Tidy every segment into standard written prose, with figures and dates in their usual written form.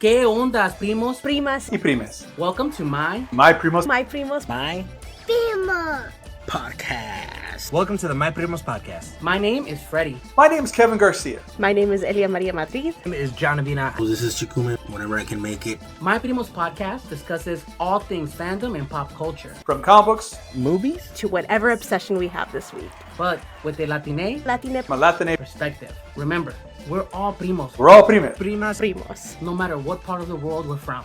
¿Qué ondas, primos? Primas y Primxs. Welcome to My Primos. My Primos My Primo Podcast. Welcome to the My Primos Podcast. My name is Fredie. My name's Kevin Garcia. My name is Elia Maria Madrid. My name is John Avina. This is Chikume, whenever I can make it. My Primos podcast discusses all things fandom and pop culture, From comic books, Movies? To whatever obsession we have this week. but with a Latine my Latin perspective. Remember, we're all primos, we're all Primxs. Primas. Primos. no matter what part of the world we're from.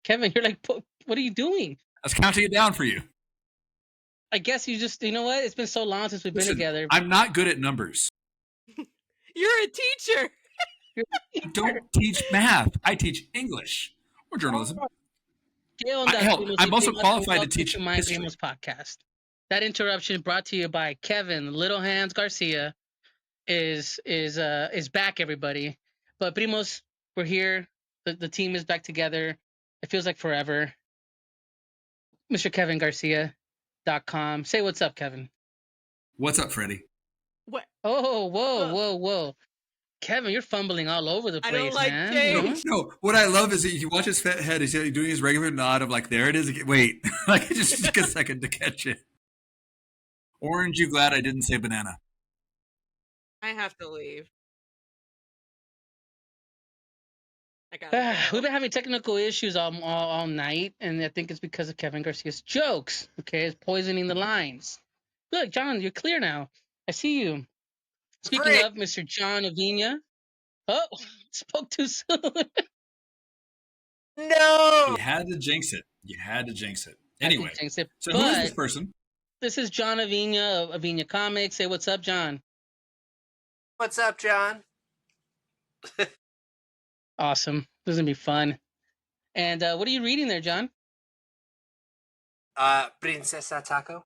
Kevin, you're like, what are you doing? I was counting it down for you. I guess you just, you know what? It's been so long since we've been together. I'm not good at numbers. You're a teacher. I don't teach math. I teach English or journalism. ¿Qué onda, hell, primos I'm y also primas? qualified to Welcome teach My history. Primos podcast. That interruption is brought to you by Kevin Little Hands Garcia. Is back, everybody. But primos, we're here. The team is back together. It feels like forever. Mr. Kevin Garcia.com. Say what's up, Kevin. What's up, Freddie? What? Oh, whoa. Kevin, you're fumbling all over the place, I don't like man. change. No, what I love is that you watch his fat head. He's doing his regular nod of like, there it is. Wait, like it just took a second to catch it. Orange, you glad I didn't say banana? I have to leave. We've been having technical issues all night, and I think it's because of Kevin Garcia's jokes. Okay, it's poisoning the lines. Look, John, you're clear now. I see you. Speaking of Mr. John Avina. Oh, spoke too soon. No. You had to jinx it. Anyway, so who is this person? This is John Avina of Avina Comics. Say what's up, John. What's up, John? Awesome. This is gonna be fun. And what are you reading there, John? Princesa Taco.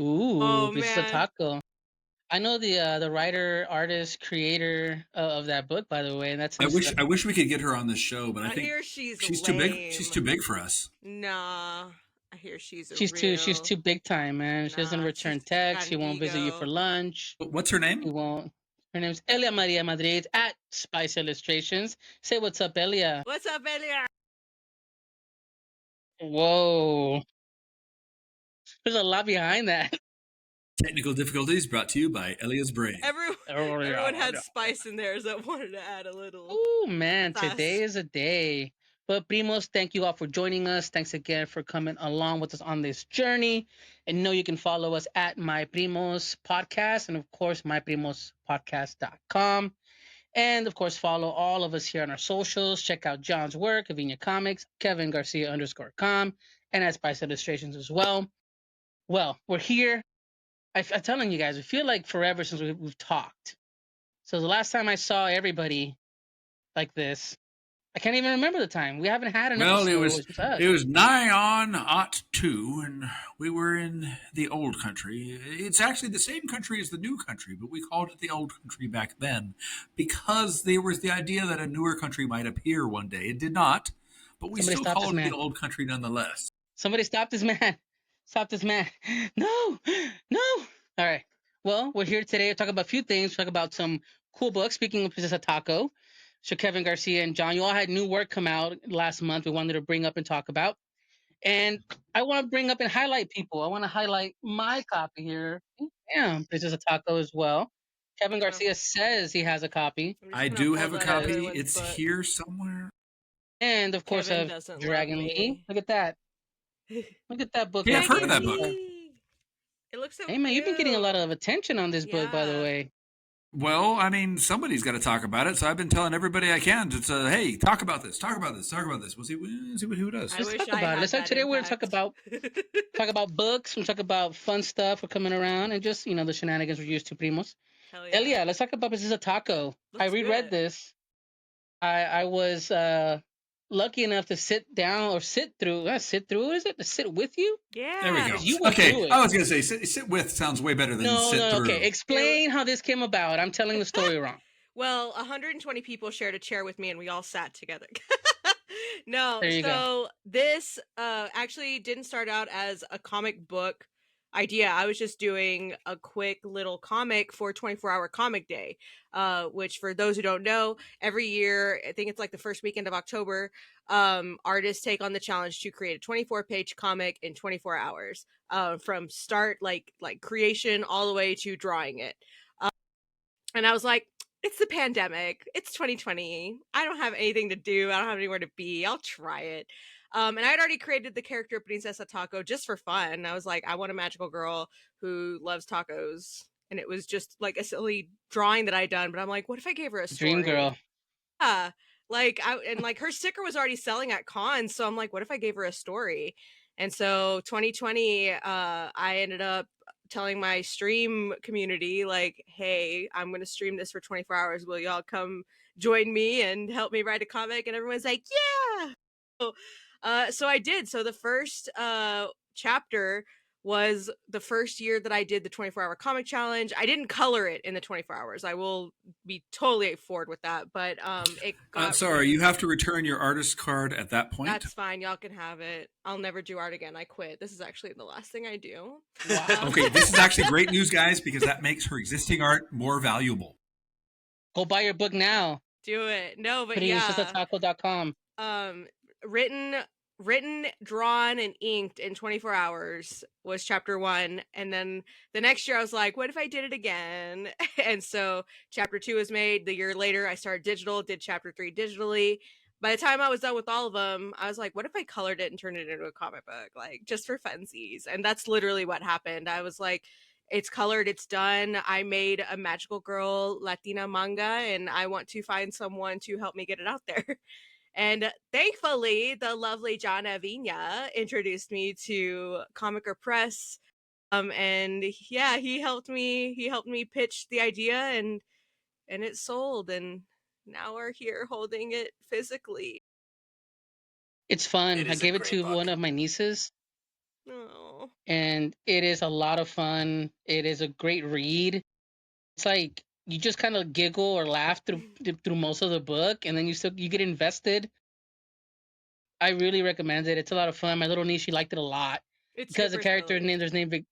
Ooh, Oh, Princesa man. Taco. I know the writer, artist, creator of that book, by the way. And that's I wish we could get her on this show, but I think hear she's too big. lame. She's too big for us. Nah. I hear she's she's too big time, man. She doesn't Nah, return she's got texts. She an won't visit you ego. for lunch. What's her She name? won't. Her name's Elia Maria Madrid at Spice Illustrations. Say what's up, Elia. What's up, Elia? Whoa. There's a lot behind that. Technical difficulties brought to you by Elia's brain. Everyone had spice in theirs that wanted to add a little. Oh man, Fast. today is a day. But Primos, thank you all for joining us. Thanks again for coming along with us on this journey. And know you can follow us at My Primos Podcast and of course myprimospodcast.com. And of course, follow all of us here on our socials. Check out John's work, Avina Comics, Kevin Garcia _com, and at Spice Illustrations as well. Well, we're here. I'm telling you guys, I feel like forever since we've talked. So the last time I saw everybody like this, I can't even remember the time. We haven't had an Well, episode. it was nigh on '02, and we were in the old country. It's actually the same country as the new country, but we called it the old country back then because there was the idea that a newer country might appear one day. It did not, but we Somebody still stop this called it man. the old country nonetheless. Somebody stop this man. Stop this man. No. All right. Well, we're here today to talk about a few things. Talk about some cool books. Speaking of Princesa Taco, so Kevin Garcia and John, you all had new work come out last month. We wanted to bring up and talk about. And I want to bring up and highlight people. I want to highlight my copy here. Damn, Princesa Taco as well. Kevin Garcia says he has a copy. I do have a copy. It's here somewhere. And of course, Kevin of doesn't love dragonlee. me. Look at that. Look at that book. Yeah, right I've heard of there. that book. It looks so Hey man, you've been getting a cute. lot of attention on this book, by the Yeah. way. Well, I mean, somebody's got to talk about it, so I've been telling everybody I can to say, hey, talk about this. We'll see who does. I Let's wish talk I about it. had Let's that today we're gonna talk impact. about books. We're talk about fun stuff. We're coming around and just the shenanigans we're used to, Primos. Hell yeah. Elia, let's talk about Princesa Taco. I Looks reread good. this. I was lucky enough to sit through. What is it? To sit with you? Yeah. There we go. You went through Okay, it. I was going to say, sit with sounds way better than sit through. Okay. Explain how this came about. I'm telling the story wrong. Well, 120 people shared a chair with me, and we all sat together. No, There you go. so this actually didn't start out as a comic book idea. I was just doing a quick little comic for 24-hour comic day, which for those who don't know, every year, I think it's like the first weekend of October, artists take on the challenge to create a 24-page comic in 24 hours, from start like creation all the way to drawing it. And I was like, it's the pandemic. It's 2020. I don't have anything to do. I don't have anywhere to be. I'll try it. And I'd already created the character Princesa Taco just for fun. I was like, I want a magical girl who loves tacos. And it was just like a silly drawing that I'd done. But I'm like, what if I gave her a story? Dream girl. Yeah. Like her sticker was already selling at cons. So I'm like, what if I gave her a story? And so 2020, I ended up telling my stream community, like, hey, I'm going to stream this for 24 hours. Will y'all come join me and help me write a comic? And everyone's like, yeah. So I did. So the first chapter was the first year that I did the 24-hour comic challenge. I didn't color it in the 24 hours. I will be totally forward with that. But it got sorry, you have to return your artist card at that point. That's fine. Y'all can have it. I'll never do art again. I quit. This is actually the last thing I do. Wow. Okay, this is actually great news, guys, because that makes her existing art more valuable. Go buy your book now. Do it. No, but yeah. Primxs.com. Written, drawn, and inked in 24 hours was chapter 1. And then the next year I was like, what if I did it again? And so chapter 2 was made. The year later I started digital, did chapter 3 digitally. By the time I was done with all of them, I was like, what if I colored it and turned it into a comic book? Like, just for funsies. And that's literally what happened. I was like, it's colored, it's done. I made a magical girl Latina manga, and I want to find someone to help me get it out there. And thankfully, the lovely Jana Vina introduced me to Comic or Press. And yeah, he helped me pitch the idea, and it sold, and now we're here holding it physically. It's fun. It I is a gave it great to book. one of my nieces, Oh. and it is a lot of fun. It is a great read. It's like you just kind of giggle or laugh through most of the book, and then you get invested. I really recommend it. It's a lot of fun. My little niece, she liked it a lot It's because the super character silly. there's named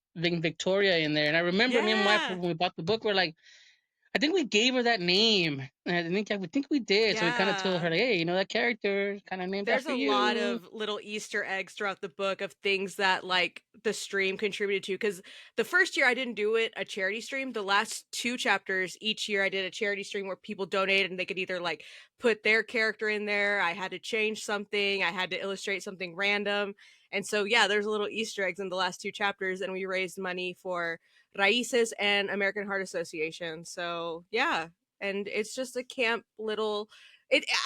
Victoria in there. And I remember me and my wife, Yeah. when we bought the book, we're like, I think we gave her that name. And I think we did. So we kind of told her, Yeah. like, hey, you know, that character kind of named There's after a you. lot of little Easter eggs throughout the book of things that like the stream contributed to. Because the first year I didn't do it a charity stream. The last 2 chapters each year I did a charity stream where people donated and they could either like put their character in there. I had to change something. I had to illustrate something random. And so yeah, there's little Easter eggs in the last 2 chapters, and we raised money for Raíces and American Heart Association. So yeah, and it's just a camp little.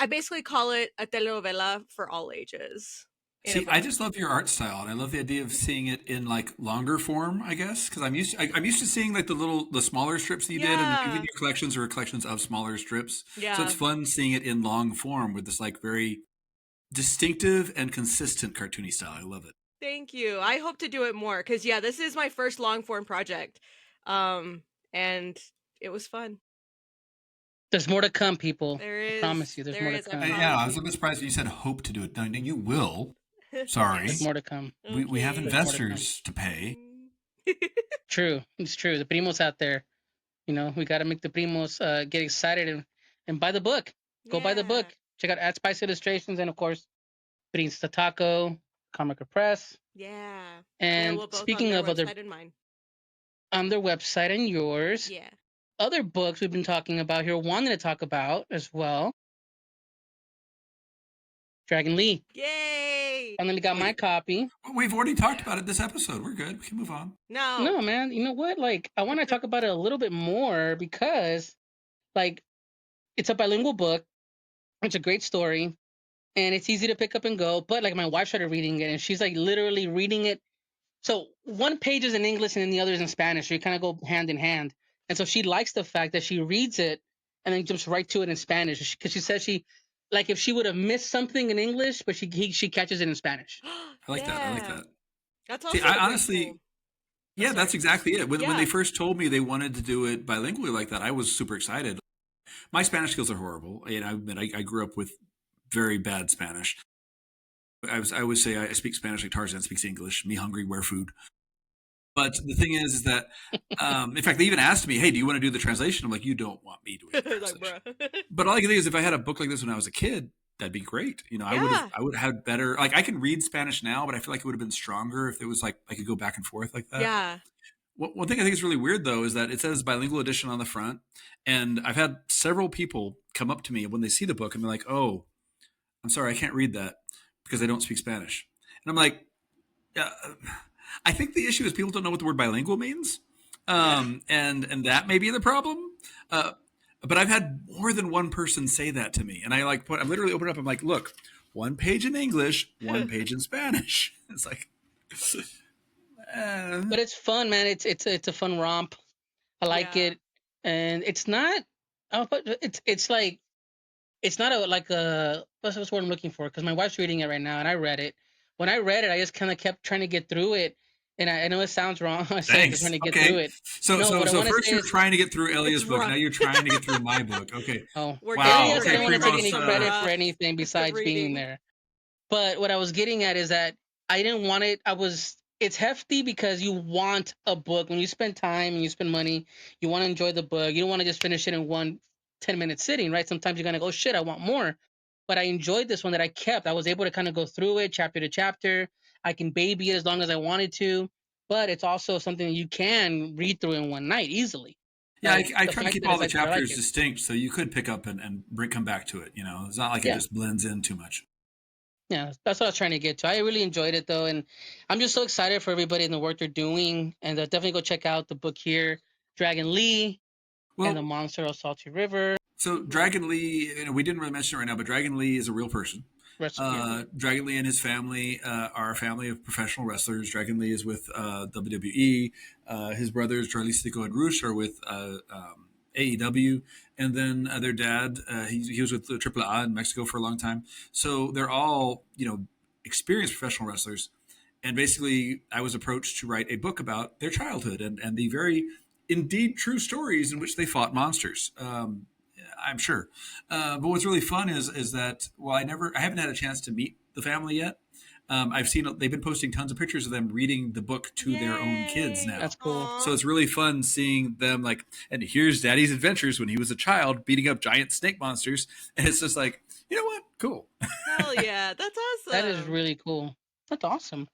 I basically call it a telenovela for all ages. See, I just love your art style, and I love the idea of seeing it in like longer form. I guess because I'm used to seeing like the smaller strips that you did, and Yeah. even your collections are collections of smaller strips. So Yeah. it's fun seeing it in long form with this like very distinctive and consistent cartoony style. I love it. Thank you. I hope to do it more because yeah, this is my first long form project, and it was fun. There's more to come, people. There I is. promise you, there's There more is, to I come. Yeah, I was a bit surprised when you said hope to do it. No, you will. Sorry, There's more to come. we have Okay. investors to pay. True. It's true. The Primos out there, you know, we got to make the Primos get excited and buy the book. Go buy the book. Check out Spice Illustrations and, of course, Princesa Taco, Comic or Press. Yeah. And we'll both speaking on of their other, website and mine. on their website and yours, Yeah. other books we've been talking about here, wanted to talk about as well. Dragonlee. Yay! Finally got my copy. We've already talked about it this episode. We're good. We can move on. No, man. You know what? Like, I want to talk about it a little bit more because, like, it's a bilingual book. It's a great story, and it's easy to pick up and go. But like, my wife started reading it, and she's like literally reading it. So one page is in English, and then the other is in Spanish. So you kind of go hand in hand. And so she likes the fact that she reads it and then jumps right to it in Spanish because she says like if she would have missed something in English, but she catches it in Spanish. I like that. I like that. That's also See, I really honestly, cool. yeah, that's exactly it. When Yeah. they first told me they wanted to do it bilingually like that, I was super excited. My Spanish skills are horrible. And I grew up with very bad Spanish. I always say I speak Spanish like Tarzan speaks English. Me hungry, where food. But the thing is that, in fact, they even asked me, "Hey, do you want to do the translation?" I'm like, "You don't want me doing the translation." But all I can think is, if I had a book like this when I was a kid, that'd be great. You know, I would have had better. Like, I can read Spanish now, but I feel like it would have been stronger if it was like I could go back and forth like that. Yeah. One thing I think is really weird though is that it says bilingual edition on the front, and I've had several people come up to me when they see the book and they're like, "Oh, I'm sorry, I can't read that because I don't speak Spanish," and I'm like, "Yeah." I think the issue is people don't know what the word bilingual means, and that may be the problem. But I've had more than one person say that to me, and I'm literally opening up. I'm like, look, one page in English, one page in Spanish. It's like, But it's fun, man. It's a fun romp. I like it, and it's not. Oh, but it's like it's not like a what's the word I'm looking for? Because my wife's reading it right now, and I read it. When I read it, I just kind of kept trying to get through it, and I know it sounds wrong. I said just trying to get through it. So first you're trying to get through Elia's book. Now you're trying to get through my book. Okay. Oh, wow. I Okay, don't want to take any Primos, credit for anything besides being there. But what I was getting at is that I didn't want it. It's hefty because you want a book. When you spend time and you spend money, you want to enjoy the book. You don't want to just finish it in one 10-minute sitting, right? Sometimes you're going to go, shit, I want more. But I enjoyed this one that I kept. I was able to kind of go through it chapter to chapter. I can baby it as long as I wanted to. But it's also something that you can read through in one night easily. Yeah, I try to keep all the chapters distinct so you could pick up and come back to it. You know, it's not like it just blends in too much. Yeah, that's what I was trying to get to. I really enjoyed it, though, and I'm just so excited for everybody in the work they're doing. And definitely go check out the book here, Dragonlee and the Monster of Salty River. So Dragonlee, we didn't really mention it right now, but Dragonlee is a real person. Dragonlee and his family are a family of professional wrestlers. Dragonlee is with WWE. His brothers, Charlistico and Rush, are with AEW. And then their dad, he was with the AAA in Mexico for a long time. So they're all, experienced professional wrestlers. And basically, I was approached to write a book about their childhood and the very, indeed, true stories in which they fought monsters. I'm sure. But what's really fun is that I haven't had a chance to meet the family yet. I've seen they've been posting tons of pictures of them reading the book to their own kids now. That's cool. So it's really fun seeing them and here's Daddy's adventures when he was a child beating up giant snake monsters. And it's just like, you know what? Cool. Hell yeah. That's awesome. That is really cool. That's awesome.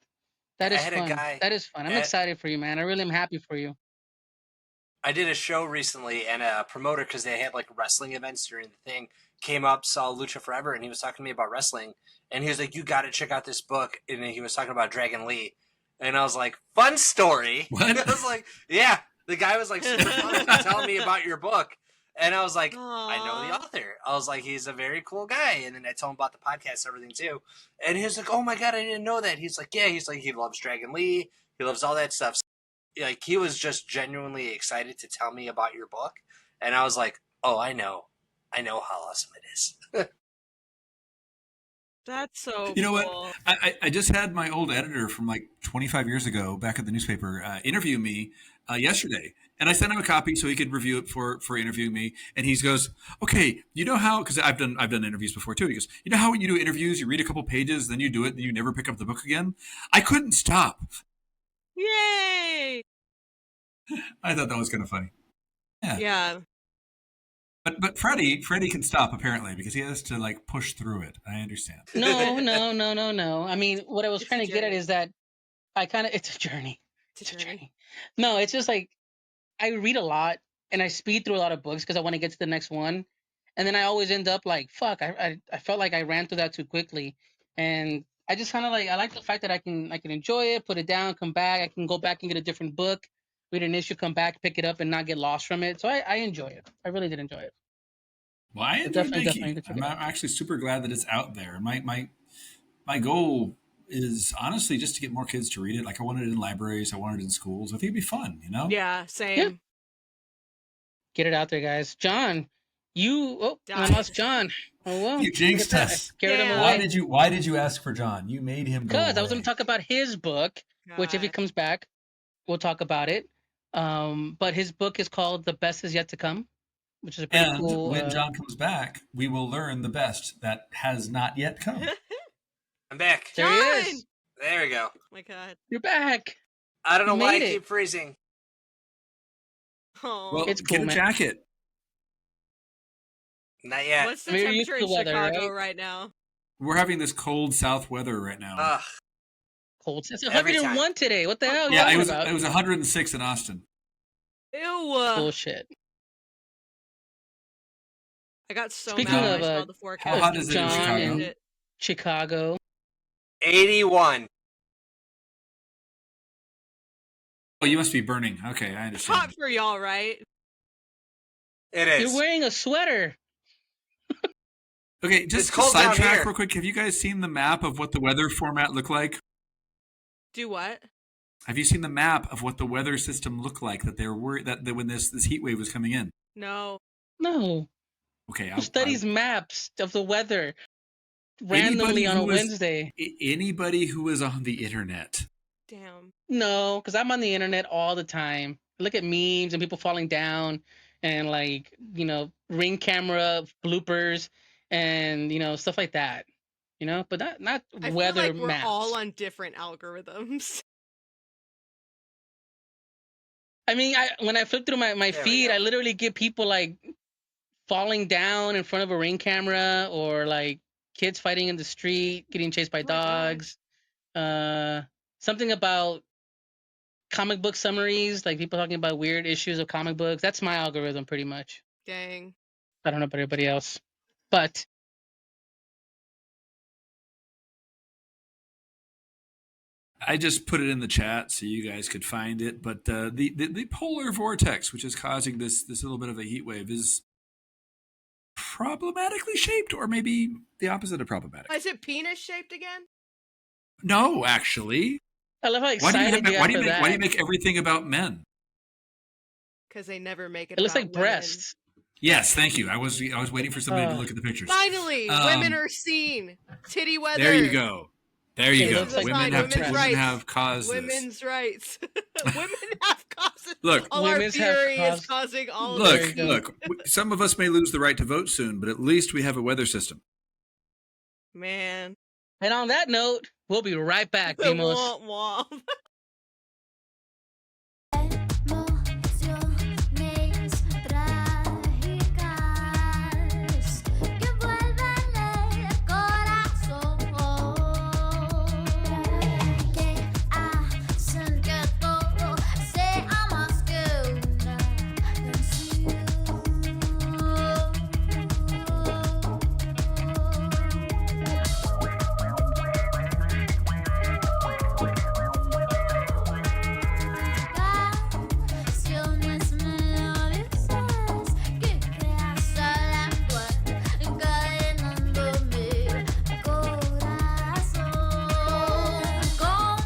That is fun. That is fun. I'm excited for you, man. I really am happy for you. I did a show recently, and a promoter, because they had like wrestling events during the thing, came up, saw Lucha Forever, and he was talking to me about wrestling. And he was like, "You got to check out this book." And he was talking about Dragonlee. And I was like, "Fun story." What? And I was like, "Yeah." The guy was like super fun telling me about your book. And I was like, I know the author. I was like, he's a very cool guy. And then I told him about the podcast and everything too. And he was like, "Oh my God, I didn't know that." He's like, "Yeah." He's like, he loves Dragonlee. He loves all that stuff. Like, he was just genuinely excited to tell me about your book. And I was like, oh, I know how awesome it is. That's so You know what? I just had my old editor from like 25 years ago back at the newspaper interview me yesterday. And I sent him a copy so he could review it for interviewing me. And he goes, "Okay, you know how," because I've done interviews before too. He goes, "You know how when you do interviews, you read a couple pages, then you do it, and you never pick up the book again?" I couldn't stop. Yay! I thought that was kind of funny. Yeah. But Fredie can stop apparently because he has to like push through it. I understand. No. I mean, what I was trying to get at is that it's a journey. It's a journey. No, it's just like I read a lot and I speed through a lot of books because I want to get to the next one, and then I always end up like, fuck, I felt like I ran through that too quickly, and I just kind of I like the fact that I can enjoy it, put it down, come back, I can go back and get a different book, read an issue, come back, pick it up, and not get lost from it. So I enjoy it. I really did enjoy it. Well, I enjoyed it. I'm actually super glad that it's out there. My goal is honestly just to get more kids to read it. Like, I wanted it in libraries, I wanted it in schools. I think it'd be fun, Yeah, same. Yeah. Get it out there, guys. John, I lost John. Oh well, you jinxed us. Why did you ask for John? You made him go. Because I was going to talk about his book, which if he comes back, we'll talk about it. But his book is called "The Best Is Yet to Come." which is a pretty And cool. when John comes back, we will learn the best that has not yet come. I'm back. There he John! is. There we go. Oh my god. You're back. I don't know You why I made it. keep freezing. Oh. Well, It's get cool, a man. jacket. Not yet. What's the Maybe you're used temperature in to the weather, Chicago right? right now? We're having this cold south weather right now. Ugh. Cold. It's Every 101 today. What the hell? yeah, are it you was talking about? 106 in Austin. Ew. Bullshit. I got so Speaking mad of, when I saw the forecast. how hot is it in John Chicago? and Chicago. 81. Oh, you must be burning. Okay, I It's understand. hot for y'all, right? It is. You're wearing a sweater. Okay, just It's cold down sidetrack here. real quick. Have you guys seen the map of what the weather format looked like? Do what? Have you seen the map of what the weather system looked like that they were worried that when this heat wave was coming in? No. No. Okay, Who studies maps of the weather randomly Anybody on a who is- Wednesday? anybody who is on the internet. Damn. No, because I'm on the internet all the time. I look at memes and people falling down and like, ring camera bloopers and, stuff like that. But not I weather feel like we're maps. all on different algorithms. I mean, when I flip through my we feed, go. I literally get people like falling down in front of a ring camera or like kids fighting in the street, getting chased by Oh my gosh. dogs. Something about comic book summaries, like people talking about weird issues of comic books. That's my algorithm pretty much. Dang. I don't know about everybody else. But I just put it in the chat so you guys could find it. But the polar vortex, which is causing this little bit of a heat wave, is problematically shaped, or maybe the opposite of problematic. Is it penis shaped again? No, actually. I love how Why do excited you why are do for you that. why do you make everything about men? Because they never make it. It looks about like women. breasts. Yes, thank you. I was waiting for somebody to look at the pictures. Finally, women are seen. Titty weather. There you go. There you It go. looks like Women women's have caused this. Women's rights. Women have caused. Look, all our Women's have fury is caused- causing all. There of you this. go. look. Some of us may lose the right to vote soon, but at least we have a weather system. Man. And on that note, we'll be right back, Primos. Womp womp. Emociones trágicas que vuelven el corazón, que hacen que todo sea más que una canciones melodiosas que creas al actuar, encadenándome corazón con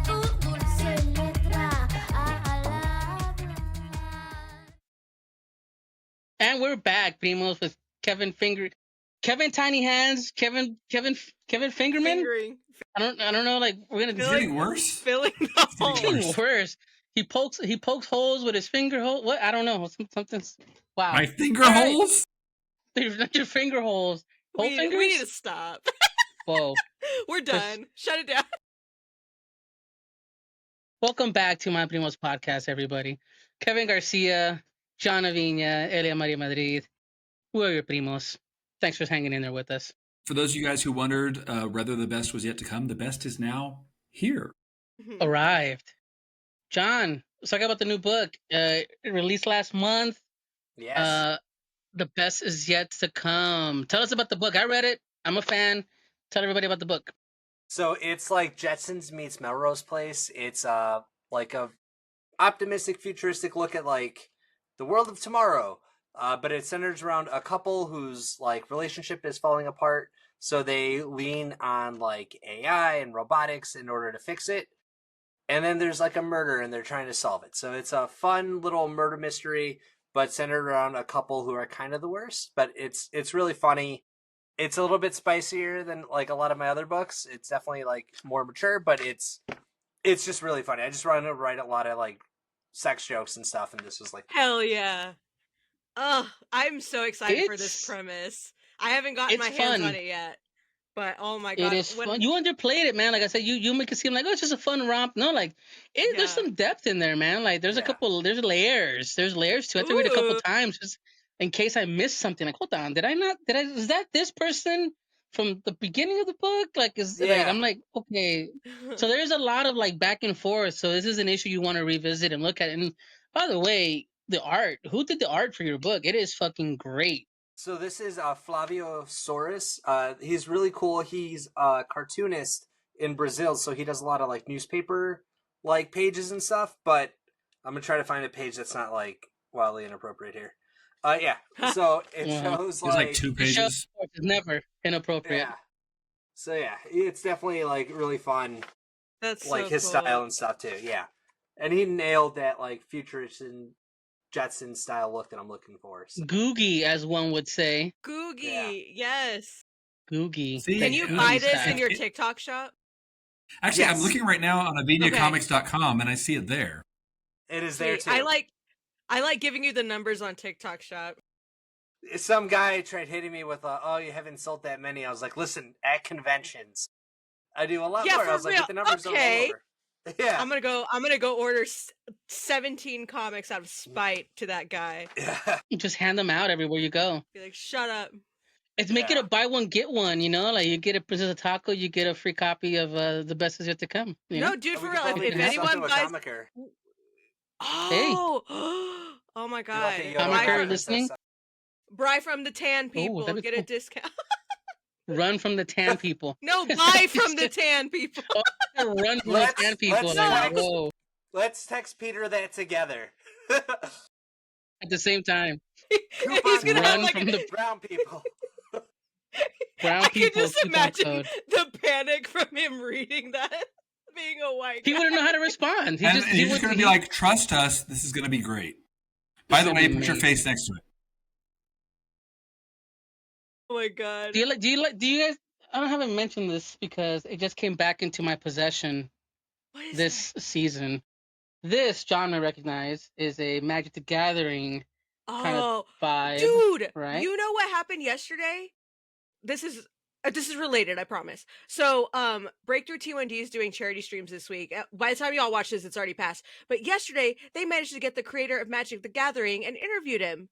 tu dulce letra al hablar. And we're back, Primos, with Kevin Tiny Hands, Kevin Fingerman. Fingering. I don't know. Like we're gonna Feel It's like getting worse. filling the It's getting hole. getting worse. worse. He pokes holes with his finger hole. What? I don't know. Something's wow. My finger All right. holes? They're not your finger holes. Whole We fingers? need to stop. Whoa. We're done. Shut it down. Welcome back to My Primos podcast, everybody. Kevin Garcia, John Avina, Elia Maria Madrid. Who are your primos? Thanks for hanging in there with us. For those of you guys who wondered whether the best was yet to come, the best is now here. Arrived. John, let's talk about the new book. It released last month. Yes. The best is yet to come. Tell us about the book. I read it. I'm a fan. Tell everybody about the book. So it's like Jetsons meets Melrose Place. It's like a optimistic, futuristic look at like the world of tomorrow. But it centers around a couple whose like relationship is falling apart. So they lean on like AI and robotics in order to fix it. And then there's like a murder and they're trying to solve it. So it's a fun little murder mystery, but centered around a couple who are kind of the worst. But it's really funny. It's a little bit spicier than like a lot of my other books. It's definitely like more mature, but it's just really funny. I just want to write a lot of like sex jokes and stuff, and this was like Hell yeah. Oh, I'm so excited for this It's premise. I haven't gotten my it's hands on fun. it yet, but oh my It god, is when fun. You underplayed it, man. Like I said, you make it seem like, oh, it's just a fun romp. No, like there's yeah, some depth in there, man. Like there's a Yeah. couple, there's layers. There's layers to it. I have to read a couple ooh, times just in case I missed something. Like, hold on, is that this person from the beginning of the book? Like, Yeah. I'm like, okay. So there's a lot of like back and forth. So this is an issue you want to revisit and look at. And by the way, the art. Who did the art for your book? It is fucking great. So this is Flavio Soares. He's really cool. He's a cartoonist in Brazil, so he does a lot of like newspaper like pages and stuff. But I'm gonna try to find a page that's not like wildly inappropriate here. Yeah. So it Yeah. shows It's like 2 The show pages. is never inappropriate. yeah. So yeah, it's definitely like really fun, that's like so his cool. style and stuff too. Yeah, and he nailed that like futurist and Jetson style look that I'm looking for. So. Googie, as one would say. Googie, Yeah. yes. Googie. See, Can you Googie buy this style. in your TikTok shop? Actually, I'm Yes. looking right now on Okay. aveniacomics.com and I see it there. It is there Sweet. too. I like giving you the numbers on TikTok shop. Some guy tried hitting me with oh, you haven't sold that many. I was like, listen, at conventions I do a lot Yeah, more. for I was like, real. get the numbers don't Okay. roll over. Yeah. I'm gonna go order 17 comics out of spite to that guy. Yeah. You just hand them out everywhere you go. Be like, shut up. It's make it Yeah. a buy one get one, you know. Like you get a Princess of Taco, you get a free copy of The Best Is Yet to Come. You No, know, dude, We for could real. probably If do something anyone with buys, Comiker. oh, oh my You god, want the Yoda Comiker or buy, listening? Princess? buy from the tan Oh, people, that'd be get a cool. discount. Run from the tan people. No, buy from the tan people. Run from the tan people. Let's Like, text, whoa, let's text Peter that together. at the same time, And he's gonna have run like from the brown people. brown I can people. just coupon imagine code. the panic from him reading that, being a white guy. He wouldn't know how to respond. He And just you're just would going to be like, trust us, this is going to be great. By the gonna way, be put your amazing. face next to it. Oh my god. Do you guys? I haven't mentioned this because it just came back into my possession What is this season. This genre recognized is a Magic the Gathering that? kind of Oh, vibe, dude, right? you know what happened yesterday? This is related, I promise. So, Breakthrough T1D is doing charity streams this week. By the time y'all watch this, it's already passed. But yesterday, they managed to get the creator of Magic the Gathering and interviewed him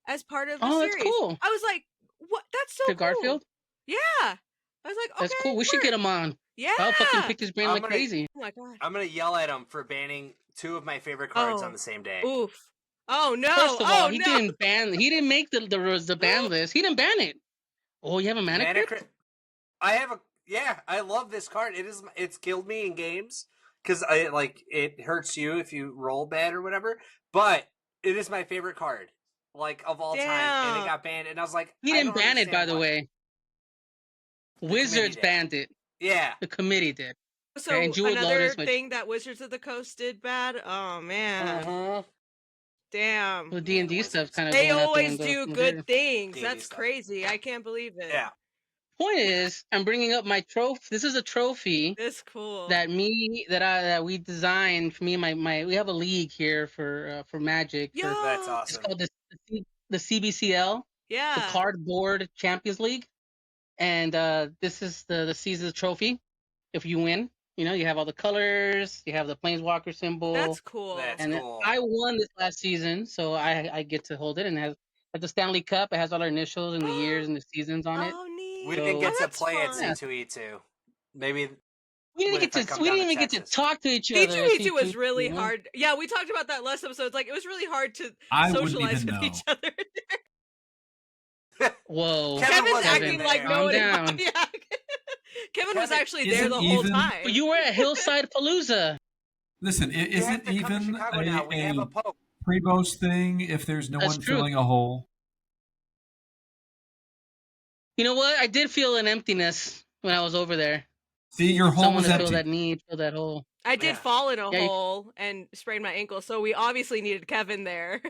as part of the Oh, that's series. cool. I was like, "What? That's so To cool." Garfield, Yeah, I was like, "Okay, that's cool. We should get him on. Yeah. I'll fucking pick his brain I'm like gonna- crazy. Oh my god. I'm gonna yell at him for banning 2 of my favorite cards Oh. on the same day. Oof. Oh no. First of oh all, he no. didn't ban. He didn't make the ban list. He didn't ban it. Oh, you have a Mana Crypt? I have I love this card. It's killed me in games because it hurts you if you roll bad or whatever. But it is my favorite card, like of all time, and Damn. it got banned. And I was like, He I didn't don't ban it, by understand the why. way. committee Wizards did. banned it. Yeah, The committee did. So and Jewel another Lotus, which- thing that Wizards of the Coast did bad. Oh man. Mhm. Damn. The D&D Wizards. stuff kind of They going out the always window. do good things. D&D That's stuff. crazy. I can't believe it. yeah. Point is, I'm bringing up my trophy. This is a trophy That's cool. that we designed for me and my we have a league here for Magic. Yo. That's It's awesome. called the CBCL, Yeah. the Cardboard Champions League, and this is the season trophy. If you win, you know you have all the colors, you have the Planeswalker symbol, That's cool. That's and cool. I won this last season, so I get to hold it, and it has like the Stanley Cup. It has all our initials and the years and the seasons on it. Oh, neat. We didn't get Oh, to that's play at fun. C2E2. Maybe We didn't What get if I come we down didn't to even get to Texas? talk to each other. C2E2 was really you know? hard. Yeah, we talked about that last episode. It's like it was really hard to I wouldn't socialize even with know. each other. Whoa, Kevin Kevin's wasn't acting there. like no Calm one. down. Yeah. Kevin was Kevin actually there isn't the whole even- time. But you were at Hillside Palooza. Listen, it you have isn't to come to even Chicago now. We have a a Pope. Primos thing if there's no That's one true. filling a hole. You know what? I did feel an emptiness when I was over there. See, your hole Someone was to fill empty. that need, fill that hole. I did Yeah. fall in a Yeah, you- hole and sprained my ankle, so we obviously needed Kevin there.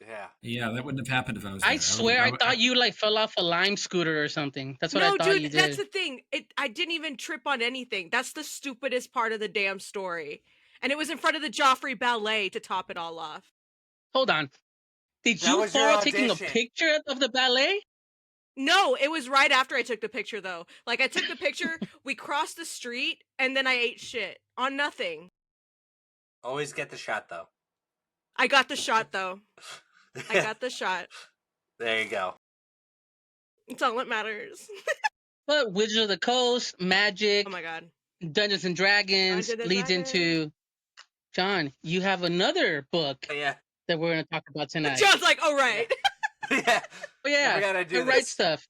Yeah. Yeah, that wouldn't have happened if I was there. I swear, I thought you like fell off a lime scooter or something. That's what I No, thought dude, you that's did. the thing. I didn't even trip on anything. That's the stupidest part of the damn story. And it was in front of the Joffrey Ballet to top it all off. Hold on. Did That you was your fall taking a audition. picture of the ballet? No, it was right after I took the picture though. Like I took the picture, we crossed the street, and then I ate shit on nothing. Always get the shot though. I got the shot though. I got the shot. There you go. It's all that matters. But Wizards of the Coast, Magic, Oh my god. Dungeons and Dragons Dungeons and leads Dragons. into John. You have another book Yeah. that we're going to talk about tonight. John's like, oh right. Yeah. Oh yeah, I forgot I do the right this. stuff.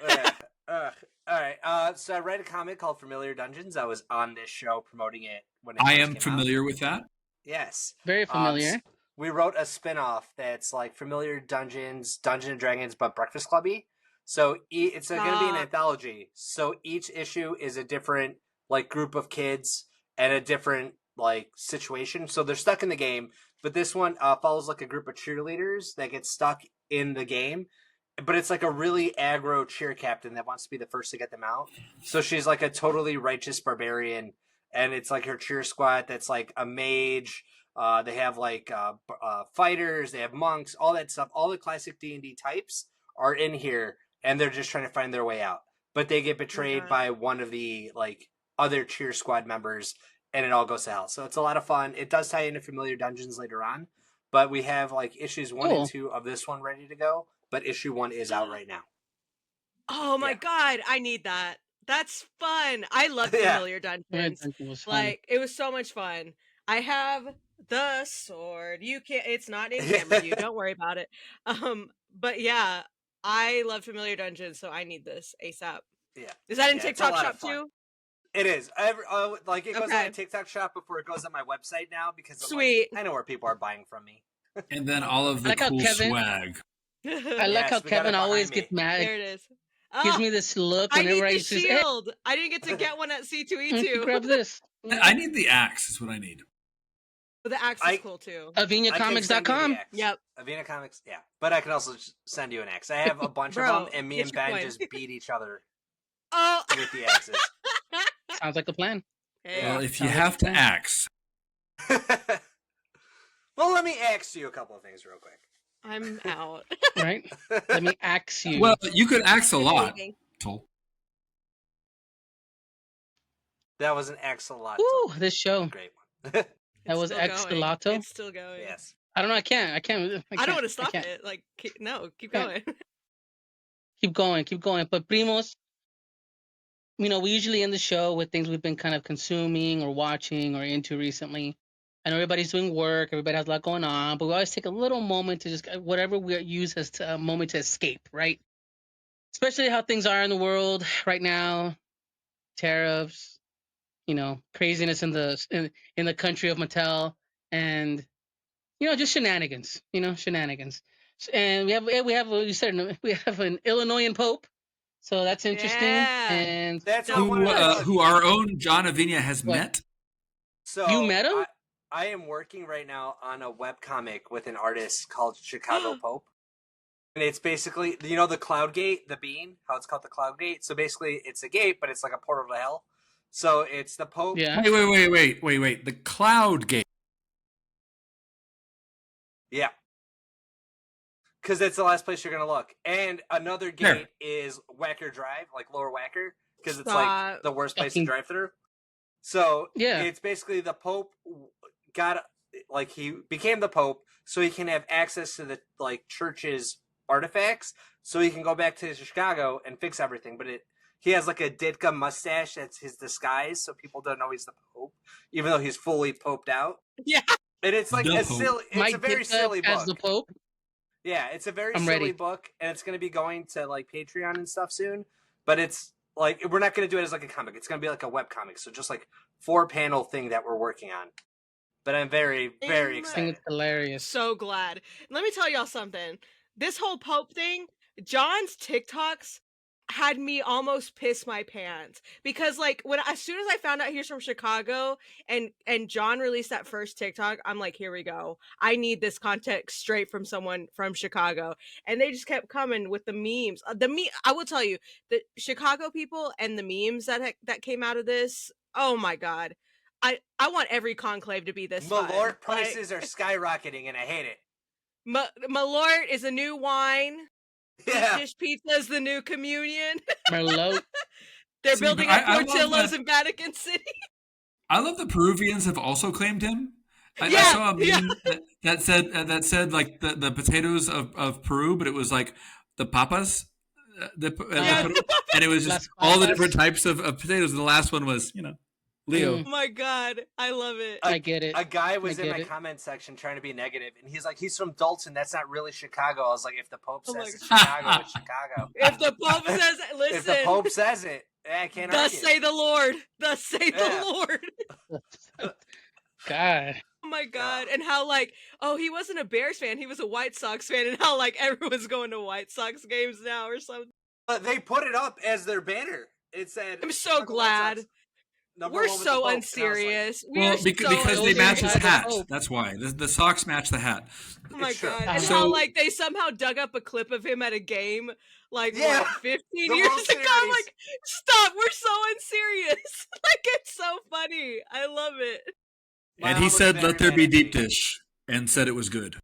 Yeah. All right. So I read a comic called Familiar Dungeons. I was on this show promoting it when it I first am came out. familiar with that. Yes. Very familiar. We wrote a spin-off that's like Familiar Dungeons, Dungeons and Dragons, but Breakfast Clubby. So it's going to be an anthology. So each issue is a different like group of kids and a different like situation. So they're stuck in the game, but this one follows like a group of cheerleaders that get stuck in the game. But it's like a really aggro cheer captain that wants to be the first to get them out. So she's like a totally righteous barbarian, and it's like her cheer squad that's like a mage. They have like fighters, they have monks, all that stuff. All the classic D&D types are in here, and they're just trying to find their way out. But they get betrayed by one of the like other cheer squad members, and it all goes to hell. So it's a lot of fun. It does tie into Familiar Dungeons later on, but we have like issues 1 and 2 of this one ready to go. But issue 1 is out right now. Oh my god, I need that. That's fun. I love Familiar Dungeons. Like it was so much fun. I have the sword. You can't. It's not in camera view. Don't worry about it. But yeah, I love Familiar Dungeons, so I need this ASAP. Yeah. Is that in Yeah, it's a TikTok lot shop of fun. too? It is. Like it goes on a TikTok shop before it goes on my website now because I'm Sweet. Like, I know where people are buying from me. And then all of the Like how cool Kevin- swag. I like how we got Kevin it always behind gets mad. There it is. Gives Oh, me this look I need whenever the I just hey, shield. I didn't get to get one at C2E2. grab this. I need the axe, is what I need. But the axe is cool too. AvinaComics.com. Yep. Avina Comics, yeah. But I can also just send you an axe. I have a bunch of them, and me get and your Ben coin. just beat each other Oh. with the axes. Sounds like a plan. Hey. Well, if you have to axe, Well, let me axe you a couple of things real quick. I'm out. Right? Let me axe you. well, you could axe a lot. Leaving. Tol. That was an axolotl. Ooh, this show. Great one. That was Still going. Axolotl. It's still going. Yes. I don't know. I can't. I don't want to stop can't. it. Like, no, keep Can't. going. Keep going. But Primos, we usually end the show with things we've been kind of consuming or watching or into recently. I know everybody's doing work, everybody has a lot going on, but we always take a little moment to just whatever we use as a moment to escape, right? Especially how things are in the world right now, tariffs, craziness in the country of Mattel, and just shenanigans, shenanigans. And we have you said we have an Illinoisan Pope, so that's interesting. Yeah. And That's Who our own John Avina has What? met. So you met him? I am working right now on a webcomic with an artist called Chicago Pope. And it's basically, the Cloud Gate, the bean, how it's called the Cloud Gate. So basically it's a gate, but it's like a portal to hell. So it's the Pope. Yeah. Wait. The Cloud Gate. Yeah. Because that's the last place you're going to look. And another gate There. is Whacker Drive, like Lower Whacker, because it's Stop. like the worst place to drive through. So Yeah. it's basically the Pope he became the Pope so he can have access to the church's artifacts so he can go back to Chicago and fix everything. But he has like a Ditka mustache that's his disguise so people don't know he's the Pope, even though he's fully poped out. Yeah. And it's like The a Pope. silly, it's Mike a very Ditka silly book. as the Pope. Yeah, it's a very I'm silly ready. book, and it's going to be going to Patreon and stuff soon. But it's we're not going to do it as a comic. It's going to be like a web comic, so just 4-panel thing that we're working on. But I'm very, very I think excited. it's hilarious. So glad. Let me tell y'all something. This whole Pope thing, John's TikToks had me almost piss my pants because as soon as I found out he's from Chicago and John released that first TikTok, I'm like, here we go. I need this content straight from someone from Chicago. And they just kept coming with the memes. I will tell you, the Chicago people and the memes that came out of this. Oh my God. I want every conclave to be this fun. Malort prices are skyrocketing, and I hate it. Malort is a new wine. Yeah. Dish pizza is the new communion. Merlot. They're See, building but up I love Portillo's that- in Vatican City. I love the Peruvians have also claimed him. I Yeah, saw a meme that said like the potatoes of Peru, but it was like the papas, and it was just Las all the papas. different types of potatoes. And the last one was Leo. Mm. Oh my god, I love it. I get it. A guy was I in get my it. comment section trying to be negative, and he's like, "He's from Dalton. That's not really Chicago." I was like, "If the Pope Oh my says it's Chicago, it's Chicago. If the Pope says, listen, If the Pope says it, I can't thus argue." say the Lord. Thus say Yeah. the Lord. God. Oh my god. And how like, oh, he wasn't a Bears fan, he was a White Sox fan, and how like everyone's going to White Sox games now or something. But they put it up as their banner. It said, I'm so Chicago White glad. Sox, number We're one with the so Pope. And I was like, unserious. We Well, are because so they match his unserious. hat. Oh. That's why the socks match the hat. Oh my It's true. god. And So- how like they somehow dug up a clip of him at a game like Yeah, what, 15 the years World ago. I'm Series. like, stop, we're so unserious. Like it's so funny. I love it. My And mom he was said, very "Let there mad be at me. deep dish," and said it was good.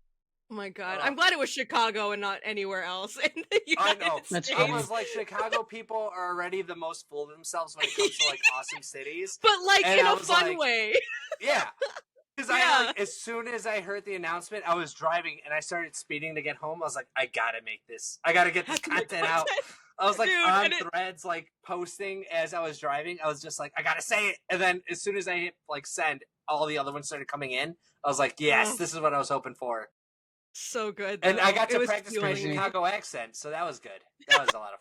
Oh my god. Ugh. I'm glad it was Chicago and not anywhere else in the I United know. That's States. I was like, Chicago people are already the most full of themselves when it comes to like awesome cities. But like And in I a was fun like- way. Yeah. Because Yeah. I like, as soon as I heard the announcement, I was driving and I started speeding to get home. I was like, I gotta make this. I gotta get this Have to make content out. content. I was like Dude, on and it- threads, like posting as I was driving. I was just like, I gotta say it. And then as soon as I hit like send, all the other ones started coming in. I was like, yes, Oh. this is what I was hoping for. So good. And though. I got It to was practice my fueling crazy. me. Chicago accent, so that was good. That was a lot of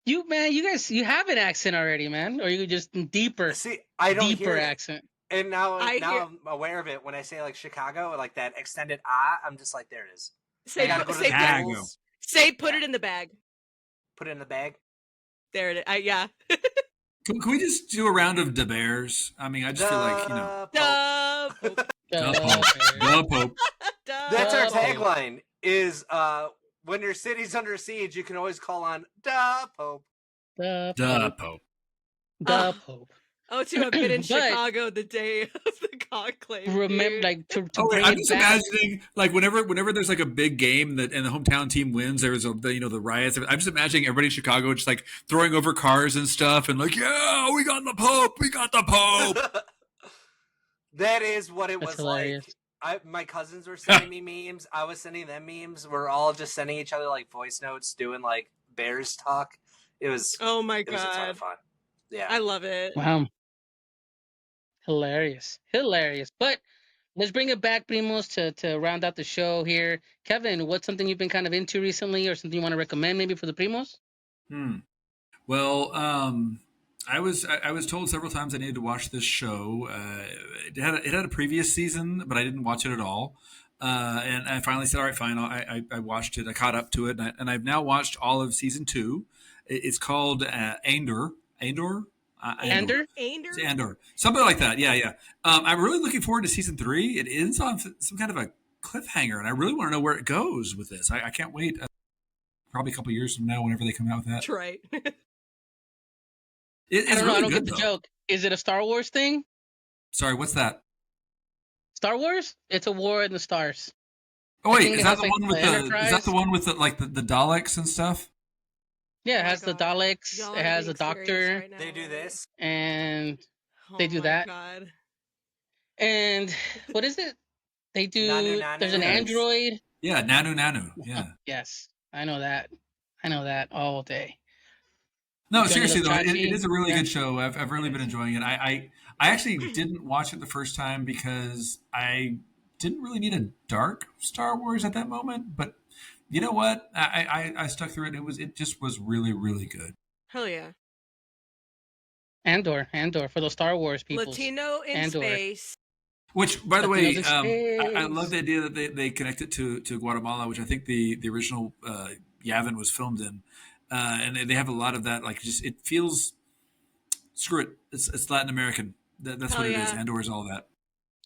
You guys, you have an accent already, man, or you just deeper, fun. See, I don't deeper hear it. accent. And now I hear- I'm aware of it. When I say like Chicago, like that extended ah, I'm just like, there it is. Say, I gotta go to say, the bag. tables, say, put it in the bag. put it in the bag. There it is. Yeah. Can we just do a round of De Bears? I mean, I just feel like The Pope. Duh. Pope. the Pope. Duh. That's our Pope. tagline. Is when your city's under siege, you can always call on the Pope. The The Pope. Pope. The Ah. Pope. Oh, to have been in But- Chicago the day of the conclave. Remember, dude. like to Oh, wait, bring I'm it just back. imagining like whenever there's like a big game that and the hometown team wins, there's the riots. I'm just imagining everybody in Chicago just like throwing over cars and stuff and like, yeah, we got the Pope, we got the Pope. That is what it That's was hilarious. like. My cousins were sending me memes. I was sending them memes. We're all just sending each other like voice notes, doing like Bears talk. It was Oh my it was a ton god. of fun. Yeah. I love it. Wow. Hilarious. But let's bring it back, Primos, to round out the show here. Kevin, what's something you've been kind of into recently or something you want to recommend maybe for the Primos? Well, I was told several times I needed to watch this show. It had a previous season, but I didn't watch it at all. And I finally said, all right, fine. I watched it. I caught up to it, and I've now watched all of season 2. It's called Andor. Andor? It's Andor. Something like that. Yeah. I'm really looking forward to season 3. It ends on some kind of a cliffhanger, and I really want to know where it goes with this. I can't wait. Probably a couple years from now, whenever they come out with that. That's right. It's I don't know. really I don't good, get the though. joke. Is it a Star Wars thing? Sorry, what's that? Star Wars? It's a war in the stars. Oh I wait, think is it that has, the like, one with the the? Is Enterprise. that the one with the Daleks and stuff? Yeah, it Oh my has the God. Daleks. Y'all It are has a being serious doctor, right now. They do this. and Oh they do my that. God. and what is it? They do. Nanu, nanu. There's an Yes. android. Yeah, Nanu. Yeah. Yes, I know that. I know that all day. No, Johnny seriously though, it Lachachi. is a really Yeah. good show. I've really been enjoying it. I actually didn't watch it the first time because I didn't really need a dark Star Wars at that moment. But you know what? I stuck through it. It just was really, really good. Hell yeah. Andor for those Star Wars people. Latino in Andor. space. Which, by the way, Latinos in I space. love the idea that they connect it to Guatemala, which I think the original Yavin was filmed in, and they have a lot of that. Like, just it feels. Screw it, it's Latin American. That's Hell what it is. yeah. Andor is all that.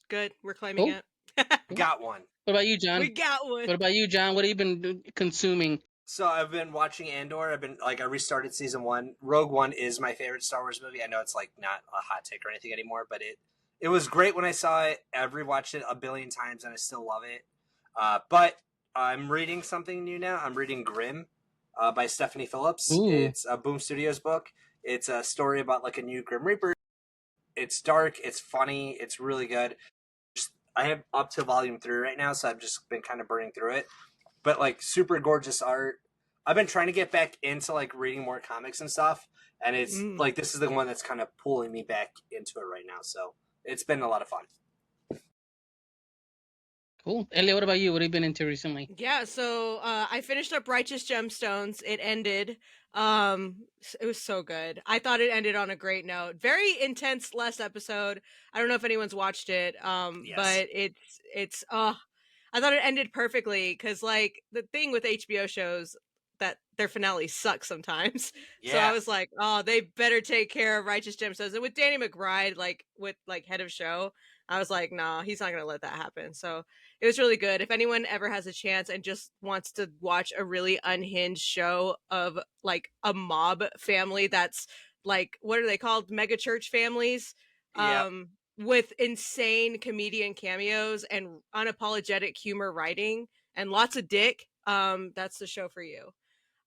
Good. We're claiming Oh. it. Got one. What about you, John? We got one. What about you, John? What have you been consuming? So I've been watching Andor. I restarted season 1. Rogue One is my favorite Star Wars movie. I know it's like not a hot take or anything anymore, but it was great when I saw it. I've rewatched it a billion times and I still love it. But I'm reading something new now. I'm reading Grimm by Stephanie Phillips. Ooh. It's a Boom Studios book. It's a story about like a new Grim Reaper. It's dark. It's funny. It's really good. I have up to volume 3 right now, so I've just been kind of burning through it. But like super gorgeous art. I've been trying to get back into like reading more comics and stuff, and it's like this is the one that's kind of pulling me back into it right now. So it's been a lot of fun. Cool. Elia, what about you? What have you been into recently? Yeah, so I finished up Righteous Gemstones. It ended. It was so good. I thought it ended on a great note. Very intense last episode. I don't know if anyone's watched it. Yes. But it's I thought it ended perfectly because like the thing with HBO shows that their finales suck sometimes. So I was like, oh, they better take care of Righteous Gemstones. And with Danny McBride, like with like head of show, I was like, nah, he's not gonna let that happen. So it was really good. If anyone ever has a chance and just wants to watch a really unhinged show of like a mob family that's like, what are they called? Mega church families. With insane comedian cameos and unapologetic humor writing and lots of dick. That's the show for you.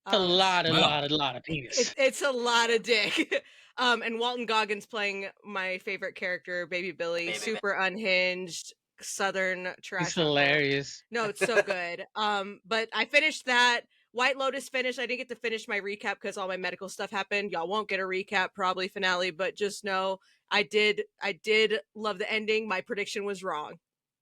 A lot of penis. It's a lot of dick. And Walton Goggins playing my favorite character, Baby Billy, super unhinged, Southern trash. He's hilarious. No, it's so good. But I finished that. White Lotus finished. I didn't get to finish my recap because all my medical stuff happened. Y'all won't get a recap, probably finale, but just know I did love the ending. My prediction was wrong.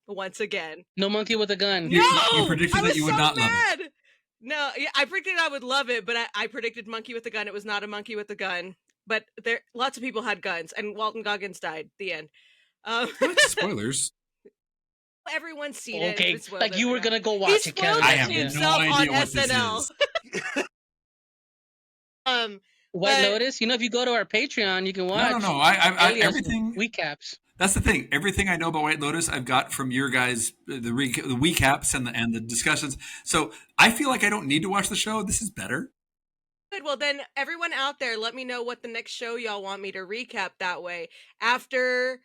Once again. No monkey with a gun. No! You predicted that you would not love it. No, yeah, I predicted I would love it, but I predicted monkey with a gun. It was not a monkey with a gun. But there, lots of people had guns, and Walton Goggins died. The end. Spoilers. Everyone's seen it. Okay, like you were gonna go watch it, Kevin. I have no idea what this is. White Lotus. You know, if you go to our Patreon, you can watch. No. I everything recaps. That's the thing. Everything I know about White Lotus, I've got from your guys, the recaps and the discussions. So I feel like I don't need to watch the show. This is better. Good. Well, then everyone out there, let me know what the next show y'all want me to recap that way after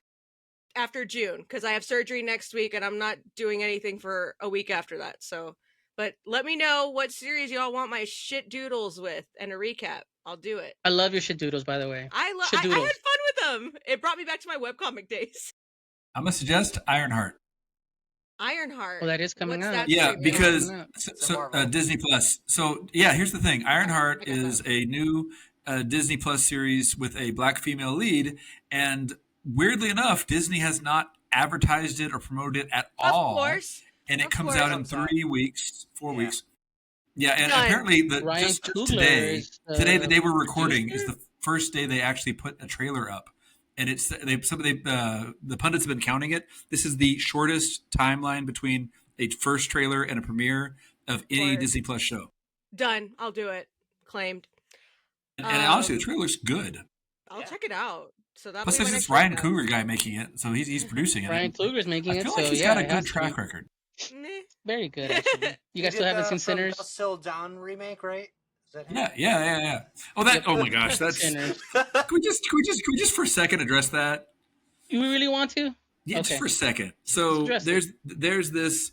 June, because I have surgery next week and I'm not doing anything for a week after that. So, but let me know what series y'all want my shit doodles with and a recap. I'll do it. I love your shit doodles, by the way. I had fun with them. It brought me back to my webcomic days. I'm gonna suggest Ironheart. Ironheart. Well, that is coming out. Yeah, because Disney Plus. So yeah, here's the thing. Ironheart is a new Disney Plus series with a black female lead, and weirdly enough, Disney has not advertised it or promoted it at all. Of course. And it comes out in 3 weeks, 4 weeks. Yeah, and apparently today, the day we're recording, is the first day they actually put a trailer up. And the pundits have been counting it. This is the shortest timeline between a first trailer and a premiere of any Disney Plus show. Done. I'll do it. Claimed. And honestly, the trailer looks good. I'll check it out. So that plus, it's Ryan Coogler guy making it, so he's producing it. Ryan Coogler's making it. I feel like he's got a good track record. Very good, actually. You guys still haven't seen Sinners? Still Down remake, right? Yeah. Oh, oh my gosh, that's. Can we just for a second address that? You really want to? Yeah, just for a second. So there's this.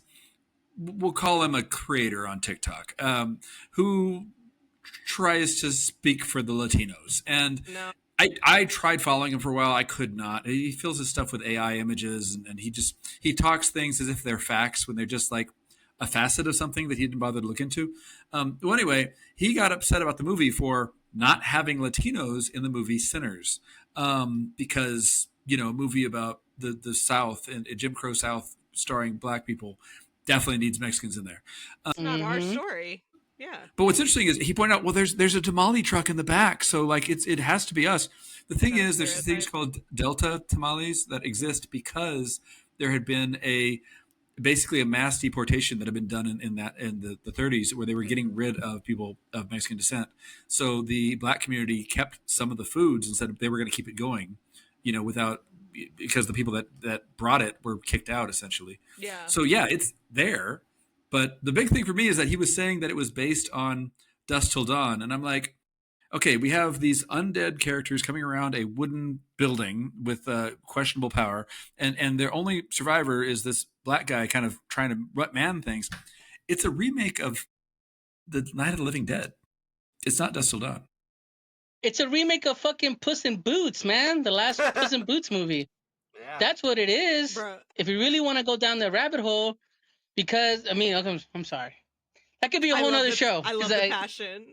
We'll call him a creator on TikTok, who tries to speak for the Latinos, and I tried following him for a while. I could not. He fills his stuff with AI images, and he talks things as if they're facts when they're just like a facet of something that he didn't bother to look into. Well, anyway, he got upset about the movie for not having Latinos in the movie Sinners, because a movie about the South and Jim Crow South starring black people definitely needs Mexicans in there. It's not our story. Yeah. But what's interesting is he pointed out, well, there's a tamale truck in the back, so like it has to be us. The thing is, there's things called Delta tamales that exist because there had been basically a mass deportation that had been done in the 30s, where they were getting rid of people of Mexican descent. So the black community kept some of the foods and said they were going to keep it going, because the people that brought it were kicked out essentially. Yeah. So yeah, it's there. But the big thing for me is that he was saying that it was based on Dusk Till Dawn. And I'm like, okay, we have these undead characters coming around a wooden building with questionable power, and their only survivor is this black guy kind of trying to man things. It's a remake of the Night of the Living Dead. It's not Dust Till Dawn. It's a remake of fucking Puss in Boots, man. The last Puss in Boots movie. Yeah. That's what it is. Bro. If you really want to go down the rabbit hole, because, I mean, I'm sorry. That could be a whole nother show. I love the passion.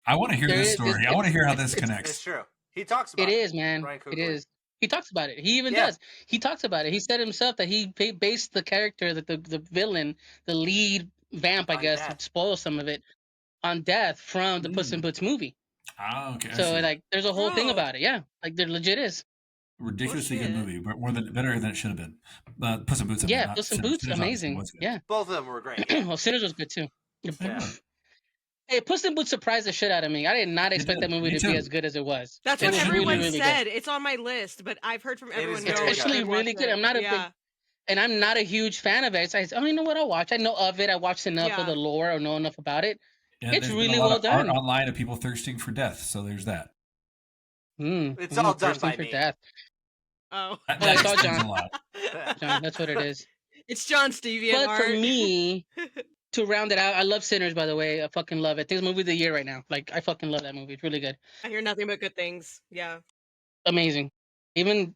I want to hear There this is- story. I want to hear how this connects. It's true. He talks about It it. is, man. Ryan It Coogler. is. He talks about it. He even Yeah. does. He talks about it. He said himself that he based the character, that the villain, the lead vamp, I On guess, death. to spoil some of it, on death from the Puss in Boots movie. Ah, okay. I So, see. like, there's a whole thing Bro. about it. Yeah. Like, there legit is. Ridiculously good Bullshit. movie, but better than it should have been. Puss in Boots. I mean, Yeah, not Puss in Sinners. Boots, Sinners obviously amazing. was good. Yeah. Both of them were great. Well, Sinners was good, too. Yeah. Hey, Puss in Boots surprised the shit out of me. I did not expect did. that movie Me to be too. as good as it was. That's It what was everyone really, really said. good. It's on my list, but I've heard from It everyone. is No, very It's good. actually watch really good. it. I'm not a Yeah. big, and I'm not a huge fan of it. So oh, you know what? I'll watch. I know of it. I watched enough Yeah. of the lore or know enough about it. And It's there's really been a lot well of art done. online of people thirsting for death. So there's that. It's all done thirsting by for me. death. Oh. That I saw explains John. a lot. John, that's what it is. It's John Stevie and But for art. me, to round it out, I love Sinners, by the way. I fucking love it. I think it's movie of the year right now. Like, I fucking love that movie. It's really good. I hear nothing but good things. Yeah. Amazing. Even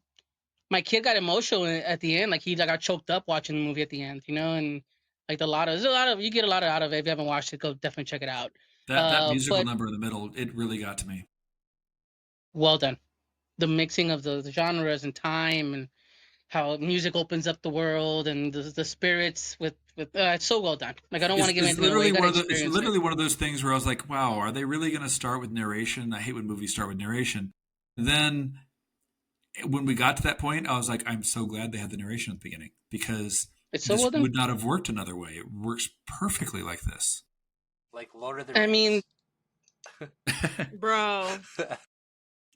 my kid got emotional at the end. Like, he got choked up watching the movie at the end, you know? And, like, you get a lot out of it. If you haven't watched it, go definitely check it out. That musical but number in the middle, it really got to me. well done. The mixing of the genres and time and how music opens up the world and the spirits with it's so well done. Like, I don't want to give It's anything away. You gotta it's experience literally it. one of those things where I was like, wow, are they really going to start with narration? I hate when movies start with narration. Then when we got to that point, I was like, I'm so glad they had the narration at the beginning, because It's so this well done. would not have worked another way. It works perfectly like this. Like Lord of the Rings. I mean, Bro.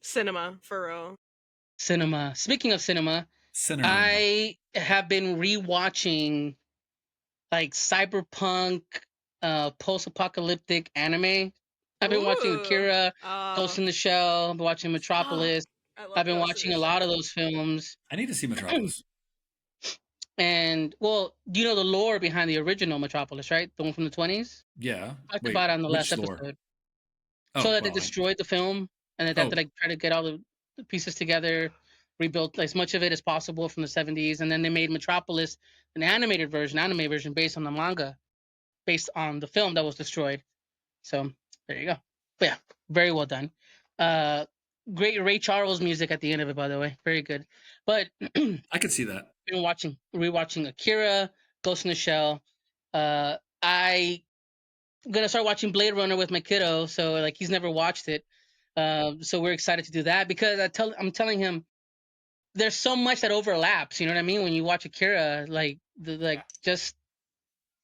Cinema, for real. cinema. Speaking of cinema, Sinner. I have been rewatching like cyberpunk, post-apocalyptic anime. I've been watching Ooh. Akira, Oh, Ghost in the Shell. I've been watching Metropolis. I love I've been Ghost in watching the a lot of Shell. those films. I need to see Metropolis. And, well, do you know the lore behind the original Metropolis, right? The one from the 20s? Yeah. Talked Wait, about it on the last which lore? episode. Oh, So that they well, destroyed the film and that they had to Oh. like try to get all the pieces together, rebuilt as much of it as possible from the 70s, and then they made Metropolis an anime version based on the manga, based on the film that was destroyed. So there you go. But yeah, very well done. Great Ray Charles music at the end of it, by the way, very good. But I could see that. been rewatching Akira, Ghost in the Shell. I'm gonna start watching Blade Runner with my kiddo, so like he's never watched it. So we're excited to do that because I'm telling him there's so much that overlaps. You know what I mean? When you watch Akira, like just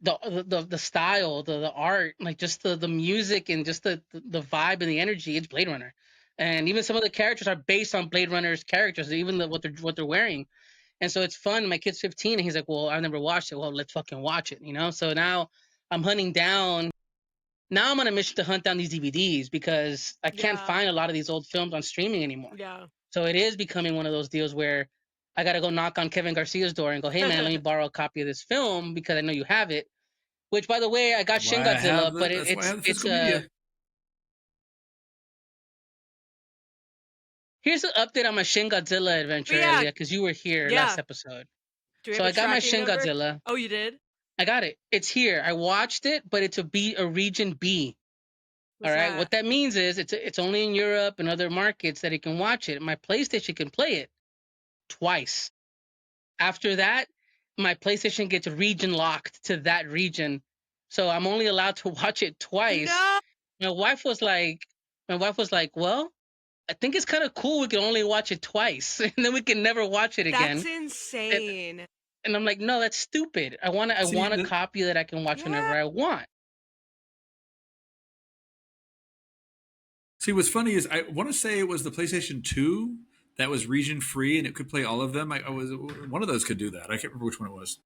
the style, the art, like just the music and just the vibe and the energy. It's Blade Runner, and even some of the characters are based on Blade Runner's characters. Even what they're wearing. And so it's fun. My kid's 15, and he's like, "Well, I've never watched it. Well, let's fucking watch it." You know. So now I'm hunting down. Now I'm on a mission to hunt down these DVDs because I can't Yeah. find a lot of these old films on streaming anymore. Yeah. So it is becoming one of those deals where I got to go knock on Kevin Garcia's door and go, "Hey man, let me borrow a copy of this film because I know you have it." Which, by the way, I got That's Shin why I Godzilla, have but that's why I have the it's physical media. here's an update on my Shin Godzilla adventure, Yeah. Elia, because you were here Yeah. last episode. Do we So have I a got my tracking Shin number? Godzilla. Oh, you did? I got it. It's here. I watched it, but it's a region B. What's All right. that? What that means is it's only in Europe and other markets that it can watch it. My PlayStation can play it twice. After that, my PlayStation gets region locked to that region, so I'm only allowed to watch it twice. No. My wife was like, "Well, I think it's kind of cool. We can only watch it twice, and then we can never watch it again." That's insane. And I'm like, "No, that's stupid. I want See, a copy that I can watch whenever I want." See, what's funny is I want to say it was the PlayStation 2 that was region free and it could play all of them. I was one of those could do that. I can't remember which one it was.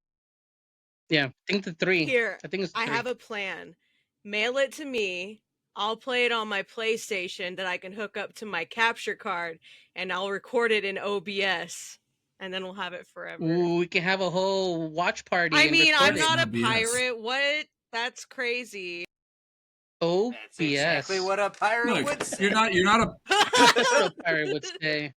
Yeah, I think the 3. Here, I think it's the I 3. have a plan. Mail it to me. I'll play it on my PlayStation that I can hook up to my capture card, and I'll record it in OBS, and then we'll have it forever. Ooh, we can have a whole watch party. I and mean, record I'm it. not a OBS. pirate. What? That's crazy. OBS. That's exactly what a pirate Look, would say. you're not a That's what a pirate would say.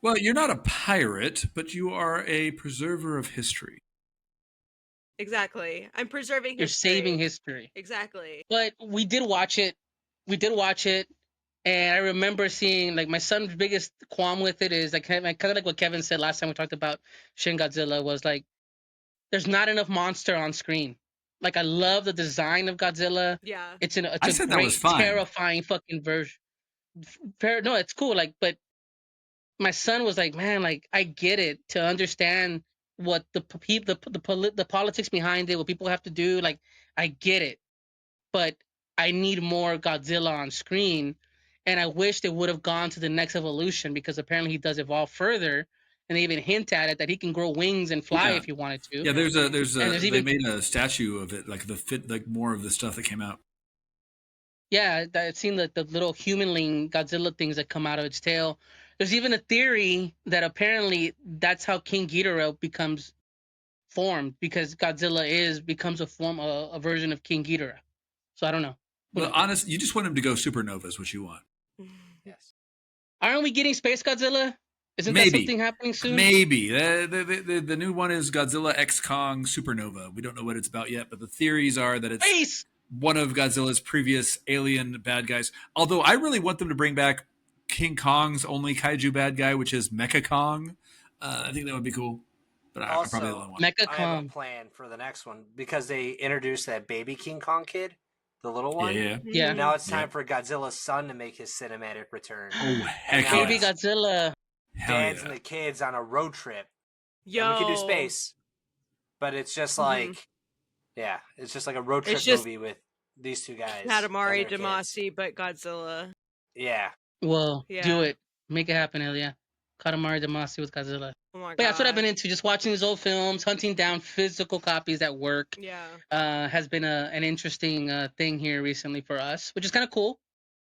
well, you're not a pirate, but you are a preserver of history. Exactly. I'm preserving You're history. saving history. Exactly. But we did watch it. And I remember seeing, like, my son's biggest qualm with it is, like, kind of like what Kevin said last time we talked about Shin Godzilla, was like, there's not enough monster on screen. Like, I love the design of Godzilla. Yeah. It's I a said that great, was fine. terrifying fucking version. No, it's cool. Like, but my son was like, man, like, I get it, to understand what the politics behind it, what people have to do. Like, I get it, but I need more Godzilla on screen, and I wish they would have gone to the next evolution, because apparently he does evolve further, and they even hint at it that he can grow wings and fly Yeah. if he wanted to. Yeah, there's And there's they even- made a statue of it, like more of the stuff that came out. Yeah, I've seen the little humanling Godzilla things that come out of its tail. There's even a theory that apparently that's how King Ghidorah becomes formed, because Godzilla becomes a version of King Ghidorah. So I don't know. Well, honest, you just want him to go supernova is what you want. Yes. Aren't we getting Space Godzilla? Isn't Maybe. that something happening soon? Maybe the new one is Godzilla X Kong Supernova. We don't know what it's about yet, but the theories are that it's Space! one of Godzilla's previous alien bad guys. Although I really want them to bring back King Kong's only kaiju bad guy, which is Mecha Kong. I think that would be cool. But I Also, probably the only one. Mecha I have a Kong. plan for the next one because they introduced that baby King Kong kid, the little one. Yeah. Yeah. Now it's time Yeah. for Godzilla's son to make his cinematic return. Oh heck now Baby yeah! Godzilla. Hell Dads yeah! and the kids on a road trip. Yo. And we can do space, but it's just like, yeah, it's just like a road trip It's just movie with these two guys. Katamari and their kids. Damacy, but Godzilla. Yeah. Well, Yeah. do it. Make it happen, Elia. Katamari Damacy with Godzilla. Oh my god. But yeah, that's what I've been into. Just watching these old films, hunting down physical copies at work. Yeah. Has been an interesting thing here recently for us, which is kind of cool.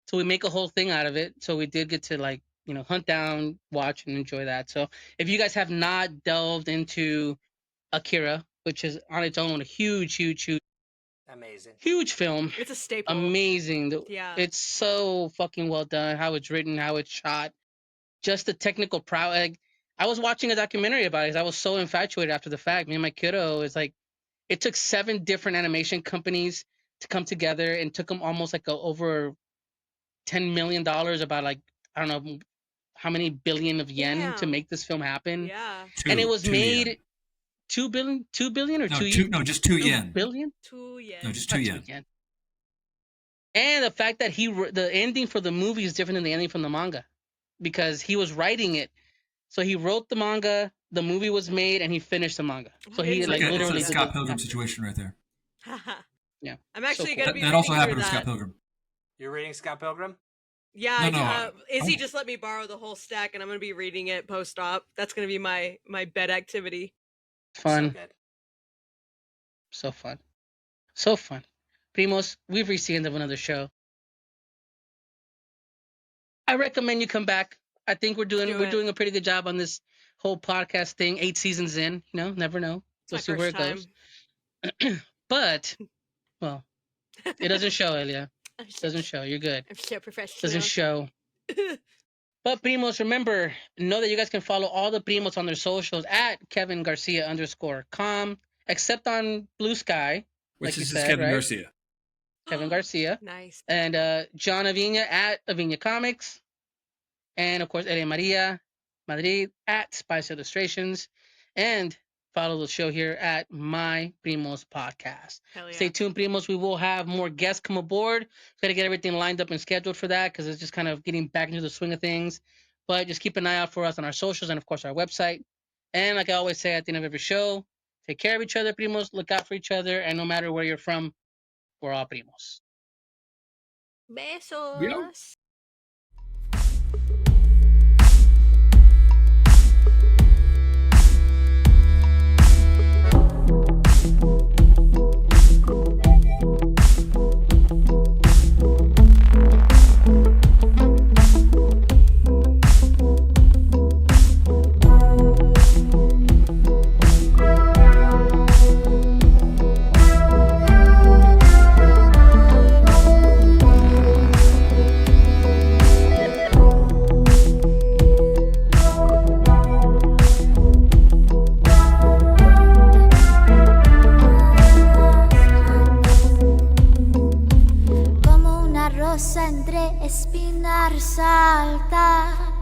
So we make a whole thing out of it. So we did get to, like, hunt down, watch, and enjoy that. So if you guys have not delved into Akira, which is on its own a huge Amazing. film, It's a staple. amazing. Yeah. It's so fucking well done. How it's written, how it's shot, just the technical prowess. Like, I was watching a documentary about it 'cause I was so infatuated after the fact. Me and my kiddo is like, it took 7 different animation companies to come together, and took them almost like over $10 million, about, like, I don't know how many billion of yen to Damn. make this film happen. Yeah. And it was Two made yen. 2 billion or No, 2 just 2 2 yen. billion? 2 yen. No, just 2 yen. And the fact that the ending for the movie is different than the ending from the manga, because he was writing it. So he wrote the manga, the movie was made, and he finished the manga. So he It's like like a- literally It's a did Scott the- Pilgrim situation right there. Yeah. I'm actually cool. gonna That, be that also reading happened through with Scott that. Pilgrim. You're reading Scott Pilgrim? Yeah, No, Izzy oh. just let me borrow the whole stack, and I'm gonna be reading it post-op. That's gonna be my bed activity. Fun. So good. So fun. So fun. Primos, we've reached the end of another show. I recommend you come back. I think we're doing a pretty good job on this whole podcast thing. 8 seasons in, never know. We'll It's see my where it first goes. But, well, it doesn't show, Elia. I'm It doesn't show. You're good. I'm so professional. Doesn't show. But Primos, remember, know that you guys can follow all the Primos on their socials at Kevin Garcia _com, except on Blue Sky, Which like you is said, Kevin right? Garcia. Kevin Garcia. Nice. And John Avina at Avina Comics. And, of course, Elia Maria Madrid at Spice Illustrations. And follow the show here at My Primos Podcast. Hell yeah. Stay tuned, Primos. We will have more guests come aboard. Got to get everything lined up and scheduled for that, because it's just kind of getting back into the swing of things. But just keep an eye out for us on our socials and, of course, our website. And like I always say at the end of every show, take care of each other, Primos. Look out for each other. And no matter where you're from, we're all Primos. Besos. entre espinar salta.